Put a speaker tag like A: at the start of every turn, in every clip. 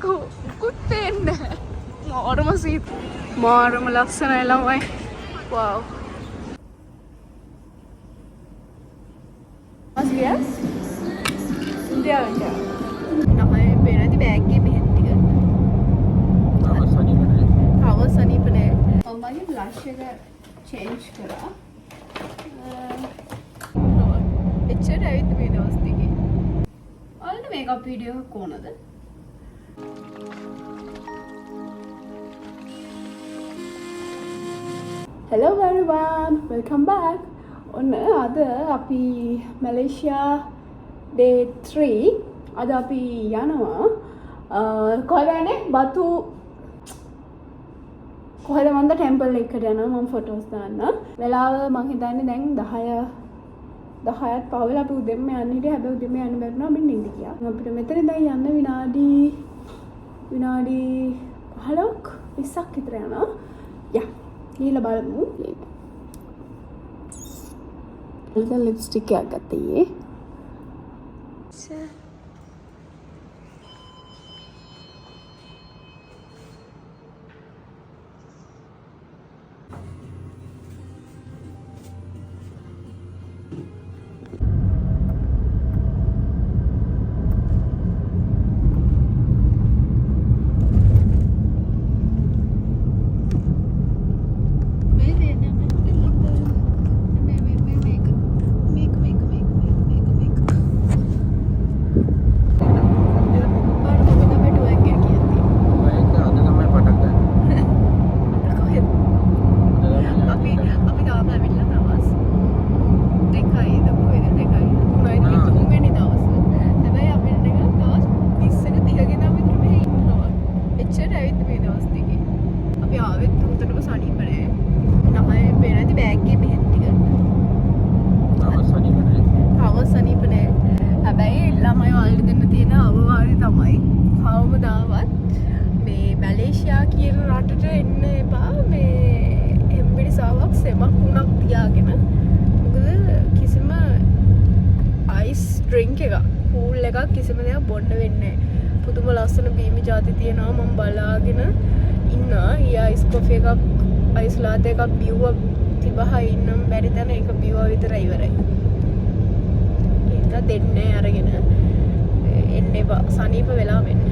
A: මුකුත් පේන්නේ නැහැ. මාරම සීත්. මාරම ලස්සනයි ළමයි. Wow. Yes. ඉන්දියාවෙන්. තමයි පේනදි බෑග් එකේ බෙහෙත් ටික. තව සනීප නෑ. මගේ බ්ලෂ් එක චේන්ජ් කරා. එච්චර ඇවිත් මේ දවස් දෙකේ. ඔයාලට මේකප් වීඩියෝ එකක් ඕනද? Hello everyone, welcome back. ඔන්න අද අපි මැලේසියා day 3 අද අපි යනවා කොහෙද බතු කොහෙද මන්ද ටෙම්පල් එකකට යනවා මම ෆොටෝස් දාන්න. වෙලාව මං හිතන්නේ දැන් 10ත් පහුවෙලා අපි උදෙන්ම යන්න හිටියා. හැබැයි උදෙන්ම යන්න බැරුණා අපි නිින්ද ගියා. අපිට මෙතන ඉඳන් යන්න විනාඩි 15ක් 20ක් විතර යනවා. යා ගිහලා බලමු. ලිප්ස්ටික් එකක් ගත්තේ. ඩ්‍රින්ක් එක කූල් එකක් කිසිම දෙයක් බොන්න වෙන්නේ නැහැ. පුදුම ලස්සන බීමි ಜಾති තියෙනවා. මම බලාගෙන ඉන්නවා. ඊ අයිස් කොෆි එකක් අයිස් ලාටේ එකක් බිව්වා තිබහා ඉන්නම් බැරි තැන ඒක බිව්වා විතරයි ඉවරයි. ඒක දෙන්නේ අරගෙන එන්නේ බා සනීප වෙලා වෙන්න.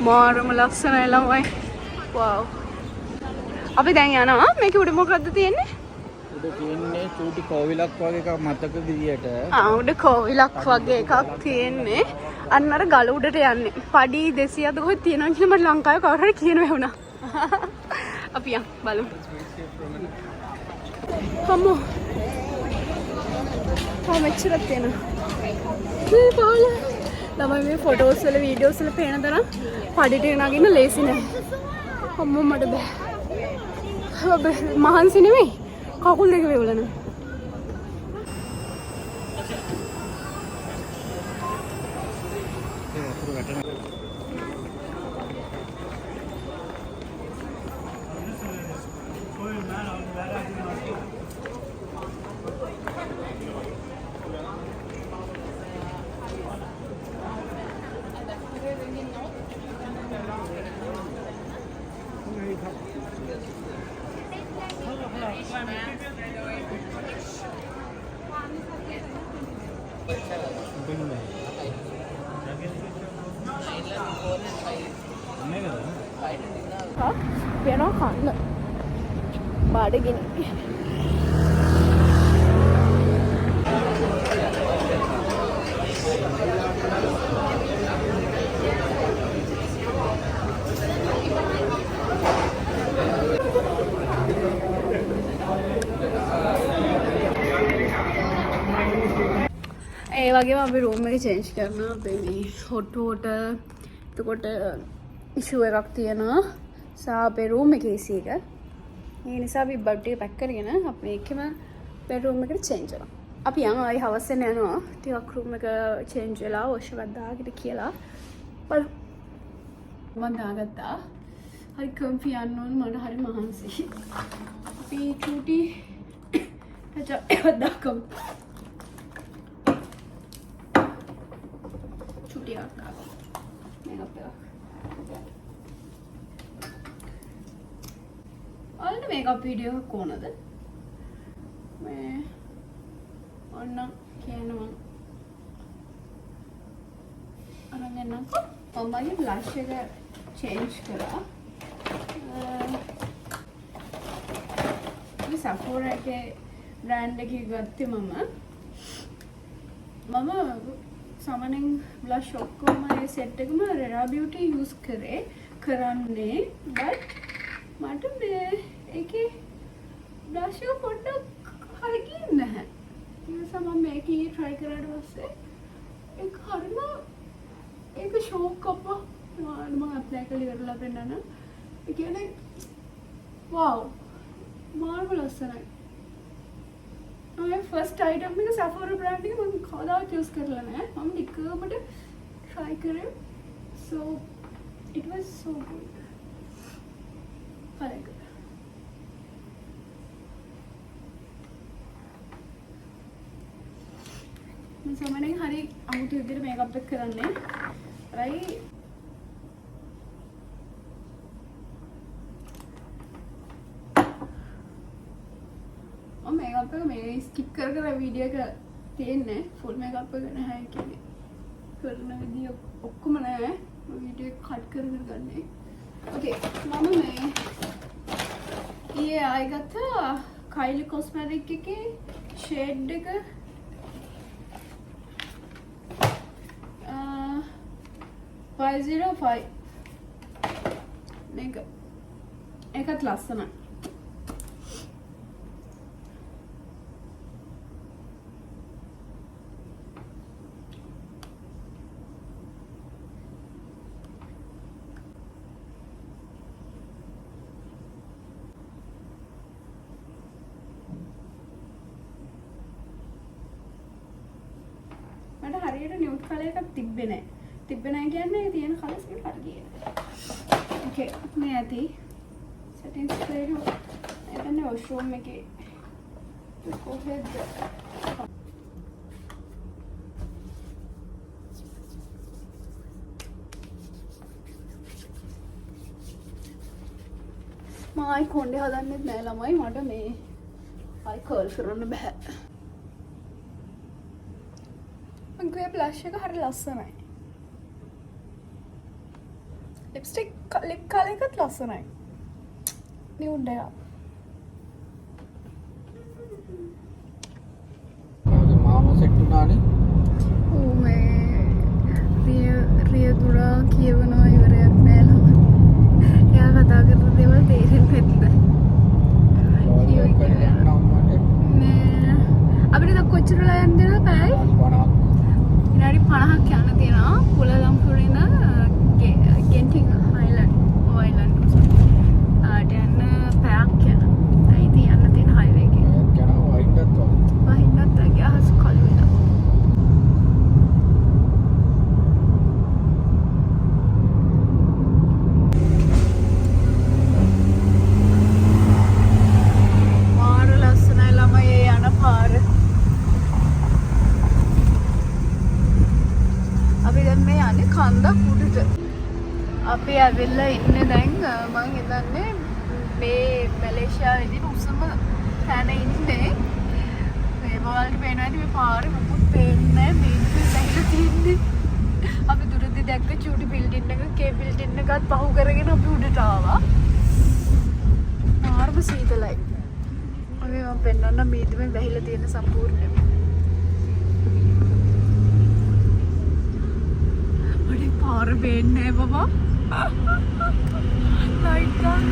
A: මාරම ලස්සනයි ළමයි. wow. අපි දැන් යනවා. මේක උඩ මොකද්ද තියෙන්නේ?
B: උඩ තියෙන්නේ චූටි කෝවිලක් වගේ එකක් මතක විදියට.
A: උඩ කෝවිලක් වගේ එකක් තියෙන්නේ. අන්න අර ගල උඩට යන්නේ. පඩි 200ද කොහෙද තියෙනවා කියලා මට ලංකාවේ කවුරු හරි කියනවා වුණා. අපි යන් බලමු. අම්මෝ. මෙච්චරක් තියෙනවා. මේ පාවල. ළමයි මේ ෆොටෝස් වල වීඩියෝස් වල පේන තරම් පඩිට නගින්න ලේසි නෑ. අම්මෝ මට බෑ. මහන්සි නෙමෙයි. කකුල් දෙක වේවලන. වෙනවා කන්න බාඩගිනි. ඒ වගේම අපි රූම් එක චේන්ජ් කරනවා. අපේ මේ හොට්ටුවට එතකොට ඉෂුව එකක් තියෙනවා සාපේ රූම් එකේ AC එක. ඒ නිසා අපි බඩ් ටික පැක් කරගෙන අපි එකම බෙඩ්රූම් එකට චේන්ජ් වෙනවා. අපි යනවා ආයි හවස් වෙන යනවා. ටිකක් රූම් එක චේන්ජ් වෙලා වොෂ් එකක් දාගෙන කියලා. බලමු. මම දාගත්තා. හරි කම්ෆි යන්න ඕන මට හරි මහන්සි. අපි චූටි එකක් දාගමු. චූටි එකක් දාගමු. මේකප් එකක්. ඔන්න මේකප් වීඩියෝ එකක් ඕනද? මේ ඔන්න කියනවා අරන් යන්නකෝ. මමගේ බ්ලෂ් එක චේන්ජ් කරා. මේ Sephora එකේ බ්‍රෑන්ඩ් එකේ ගත්තේ මම සාමාන්‍යයෙන් බ්ලෂ් ඔක්කොම ඒ සෙට් එකම Rera Beauty යූස් කරන්නේ but මට මේ ඒකේ බ්ලෂ් එක පොඩ්ඩක් හරි ගියේ නැහැ. ඒ නිසා මම මේකේ try කරාට පස්සේ ඒක හරිම ඒක ෂෝක් අප්පා මම ඇප්ලයි කරලා ඉවරලා පෙන්නන. ඒ කියන්නේ wow marvelous එකයි. මම ෆස්ට් අයිටම් එක Sephora brand එක මම කවදාවත් යූස් කරලා නැහැ. මම නිකමට try කරේ. So it was so good. I like it. මම සමහරවිට හරි අමුතු විදිහට මේකප් එක කරන්නේ. right මේකප් එක මේ ස්කිප් කර වීඩියෝ එක තියෙන්නේ ෆුල් මේකප් එක නැහැ කියන්නේ කරන විදිය ඔක්කොම නැහැ වීඩියෝ එක කට් කරගෙන ගන්නේ. ඕකේ මම මේ ඊයේ ආයි ගත්තා Kylie Cosmetics එකේ ෂේඩ් එක 505 මේක ඒකත් ලස්සනයි. මට හරියට නියුට් කලර් එකක් තිබ්බේ නැහැ කියන්නේ තියෙන කලර්ස් වලට හරි ගියේ. ඕකේ මේ ඇති settings එක එතන වොෂ්රූම් එකේ කොහෙද මායි කොණ්ඩේ හදන්නෙත් නෑ ළමයි මට මේ ආයි කර්ල් කරන්න බෑ. මගේ බ්ලෂ් එක හරි ලස්සනයි. ලිප්ස්ටික් ලිප් කලර් එකත් ලස්සනයි. නියුඩ් එක.
B: මාම සෙට් උනානේ.
A: ඕ මේ රියදුරා කියවනවා ඉවරයක් නෑ ළමයි. එයා කතා කරන දේවල් තේරෙන්නේ නැද්ද? මේ අපිට දැන් කොච්චර වෙලා යන්න දෙනවද පැය? 50ක්. විනාඩි 50ක් යන්න තියෙනවා. කුලාලම්පුර ඉඳ ගෙන්ටින් ආයිලන්ඩ් ආට යන්න පැයක් යනවා. ඒ ඉතින් යන්න තියෙන හයිවේ එකේ. වහින්නත් ගෑස් කළු වෙනවා. මාර ලස්සනයි ළමයි ඒ යන පාර. අපි දැන් මේ යන්නේ කන්දක් උඩට. අපි ඇවිල්ලා ඉන්නේ දැන් මම හිතන්නේ මේ මැලේසියාවේදී උසම තැන ඉන්නේ. මේ වලට පේනවා මේ පාරේ මොකුත් පේන්නේ නැහැ. මේක දැහිලා තින්නේ. අපි දුරදී දැක්ක චූටි බිල්ඩින් එක කේ බිල්ඩින් එකත් පහු කරගෙන අපි උඩට ආවා. මාර්ම සීතලයි. අපි මම පෙන්නන්න මීදුමෙන් වැහිලා තියෙන සම්පූර්ණයෙන්ම. මට පාර පේන්නේ නැහැ බබා. ලයිට් ගන්න.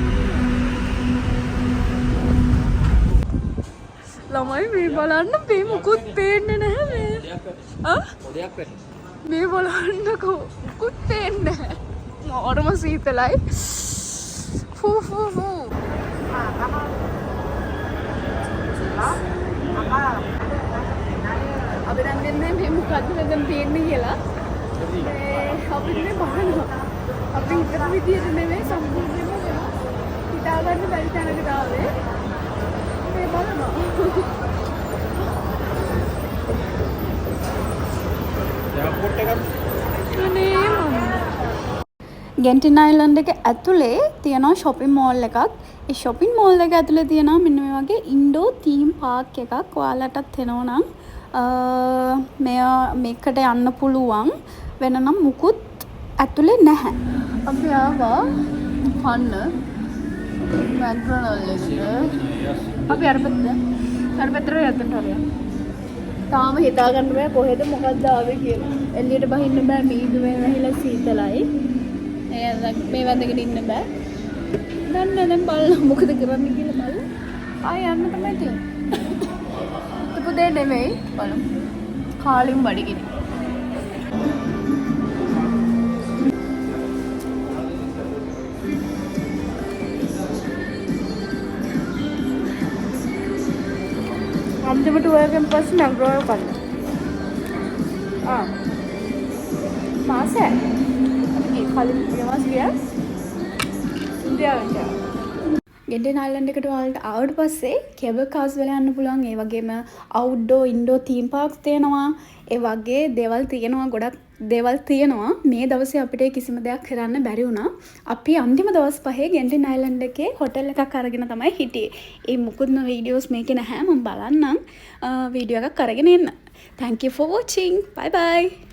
A: ළමයි මේ බලන්න මේ මොකුත් පේන්නේ නැහැ මේ.
B: පොඩයක්
A: මේ බලන්නකෝ මොකුත් පේන්නේ නැහැ. මාරම සීතලයි. අපි දන්නේ මේ මොකද්ද මෙතන තියෙන්නේ කියලා. අපි ඉන්නේ බලනවා. අපි හිතන විදියට නෙමෙයි සම්පූර්ණයෙන්ම හිතාගන්න බැරි තැනකට ආවේ. මේ බලනවා.
B: එයාපෝට් එකක්
A: අනේ ගෙන්ටින් අයිලන්ඩ් එක ඇතුලේ තියෙනවා shopping mall එකක්. ඒ shopping mall එක ඇතුලේ තියෙනවා මෙන්න මේ වගේ indoor theme park එකක්. ඔයාලටත් එනවා නම් මේකට යන්න පුළුවන්. වෙන නම් මුකුත් ඇතුලේ නැහැ. අපි ආවා කන්න මැක්ඩොනල්ඩ් එකට. අපි අර පැත්තට යන්න හරියට. තාම හිතා ගන්න බෑ කොහෙද මොකද්ද ආවේ කියලා. එළියට බහින්න බෑ මීදුමේ වැහිලා සීතලයි. මේ වැඳගෙන ඉන්න බෑ. දැන් බලන්න මොකද කරන්න කියලා බලන්න. ආය යන්න තමයි තියෙන්නේ. පුතේ නෙමෙයි බලමු. කාලින් බඩගිනි. අන්තිමට ඔයගෙන් පස්සේ නැග්‍රෝව කන්න. මාසේ අපි කලින් යවස් ගියා. ඉන්දියාවට. ගෙන්ටින් අයිලන්ඩ් එකට ඔයාලට ආවට පස්සේ කේබල් කාර්ස් වල යන්න පුළුවන්. ඒ වගේම අවුට්ඩෝර් ඉන්ඩෝර් තීම් පාර්ක්ස් තියෙනවා. ඒ වගේ දේවල් තියෙනවා. ගොඩක් දේවල් තියෙනවා. මේ දවසේ අපිට කිසිම දෙයක් කරන්න බැරි වුණා. අපි අන්තිම දවස් 5 ගෙන්ටින් අයිලන්ඩ් එකේ හොටෙල් එකක් අරගෙන තමයි හිටියේ. ඒ මුකුත්ම වීඩියෝස් මේකේ නැහැ. මම බලන්නම් වීඩියෝ එකක් අරගෙන එන්න. Thank you for watching. Bye bye.